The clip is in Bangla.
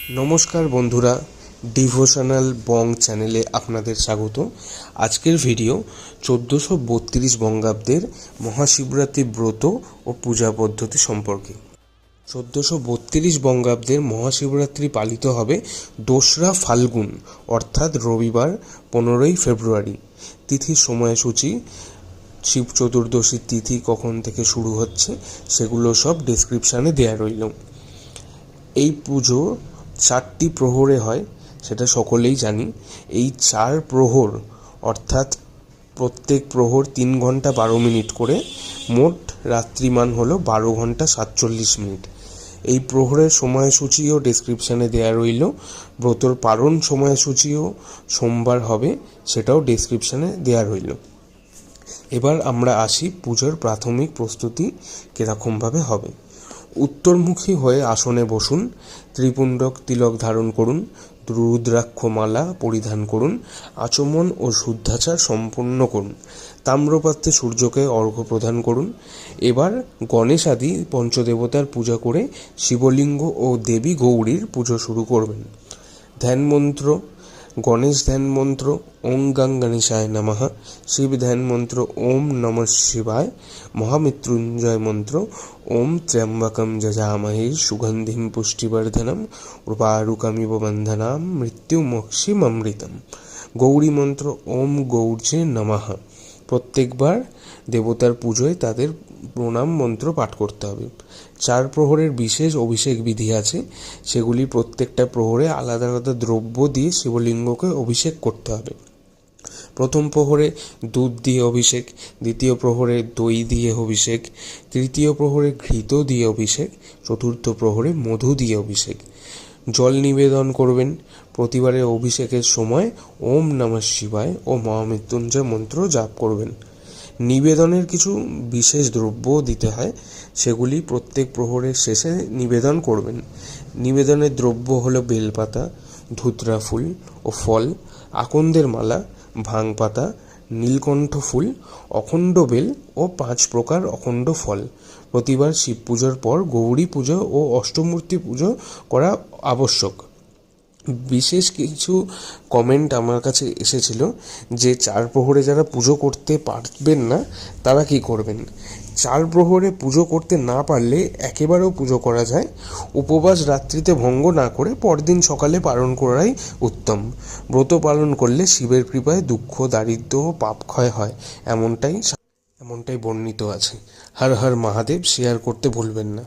নমস্কার বন্ধুরা, ডিভোশনাল বং চ্যানেলে আপনাদের স্বাগত। আজকের ভিডিও 1432 বঙ্গাব্দের মহাশিবরাত্রি ব্রত ও পূজা পদ্ধতি সম্পর্কে। 1432 বঙ্গাব্দের মহাশিবরাত্রি পালিত হবে 2রা ফাল্গুন অর্থাৎ রবিবার 15ই ফেব্রুয়ারি। তিথির সময়সূচি, শিব চতুর্দশীর তিথি কখন থেকে শুরু হচ্ছে সেগুলো সব ডেসক্রিপশানে দেয়া রইল। এই পুজো 4টি প্রহরে হয়, সেটা সকলেই জানি। এই 4 প্রহর অর্থাৎ প্রত্যেক প্রহর 3 ঘন্টা 12 মিনিট করে, মোট রাত্রিমান হলো 12 ঘন্টা 47 মিনিট। এই প্রহরের সময়সূচিও ডেসক্রিপশানে দেয়া রইল। ব্রতর পারণ সময়সূচিও সোমবার হবে, সেটাও ডেসক্রিপশানে দেয়া রইল। এবার আমরা আসি পুজোর প্রাথমিক প্রস্তুতি কীরকমভাবে হবে। উত্তরমুখী হয়ে আসনে বসুন, ত্রিপুণ্ডক তিলক ধারণ করুন, রুদ্রাক্ষমালা পরিধান করুন, আচমন ও শুদ্ধাচার সম্পন্ন করুন, তাম্রপাত্রে সূর্যকে অর্ঘ্য প্রদান করুন। এবার গণেশ আদি পঞ্চদেবতার পূজা করে শিবলিঙ্গ ও দেবী গৌরীর পুজো শুরু করবেন। ধ্যান মন্ত্র: গণেশ ধ্যান মন্ত্র ওং গাং গণেশায় নমঃ, শিব ধ্যান মন্ত্র ওম নমঃ শিবায়, মহামৃত্যুঞ্জয় মন্ত্র ওম ত্র্যম্বকম যজামহে সুগন্ধিম পুষ্টিবর্ধনম উর্বারুকমিব বন্ধনাম মৃত্যুমোক্ষিমমৃতম। গৌরী মন্ত্র ওম গৌর্যে নমঃ। প্রত্যেকবার দেবতার পুজোয় তাদের প্রণাম মন্ত্র পাঠ করতে হবে। 4 প্রহরের বিশেষ অভিষেক বিধি আছে, সেগুলি প্রত্যেকটা প্রহরে আলাদা আলাদা দ্রব্য দিয়ে শিবলিঙ্গকে অভিষেক করতে হবে। প্রথম প্রহরে দুধ দিয়ে অভিষেক, দ্বিতীয় প্রহরে দই দিয়ে অভিষেক, তৃতীয় প্রহরে ঘৃত দিয়ে অভিষেক, চতুর্থ প্রহরে মধু দিয়ে অভিষেক। জল নিবেদন করবেন। প্রতিবারের অভিষেকের সময় ওম নমঃ শিবায় ও মহামৃত্যুঞ্জয় মন্ত্র জাপ করবেন। নিবেদনের কিছু বিশেষ দ্রব্য দিতে হয়, সেগুলি প্রত্যেক প্রহরের শেষে নিবেদন করবেন। নিবেদনের দ্রব্য হলো বেলপাতা, ধুতরা ফুল ও ফল, আকন্দের মালা, ভাং পাতা, নীলকণ্ঠ ফুল, অখণ্ড বেল ও 5 প্রকার অখণ্ড ফল। প্রতিবার শিব পুজোর পর গৌরী পুজো ও অষ্টমূর্তি পুজো করা আবশ্যক। বিশেষ কিছু কমেন্ট আমার কাছে এসেছিল যে 4 প্রহরে যারা পুজো করতে পারবেন না তারা কি করবেন। 4 প্রহরে পুজো করতে না পারলে একেবারেও পুজো করা যায়। উপবাস রাত্রিতে ভঙ্গ না করে পরদিন সকালে পালন করাই উত্তম। ব্রত পালন করলে শিবের কৃপায় দুঃখ, দারিদ্র্য ও পাপ ক্ষয় হয়, এমনটাই বর্ণিত আছে। হর হর মহাদেব শেয়ার করতে ভুলবেন না।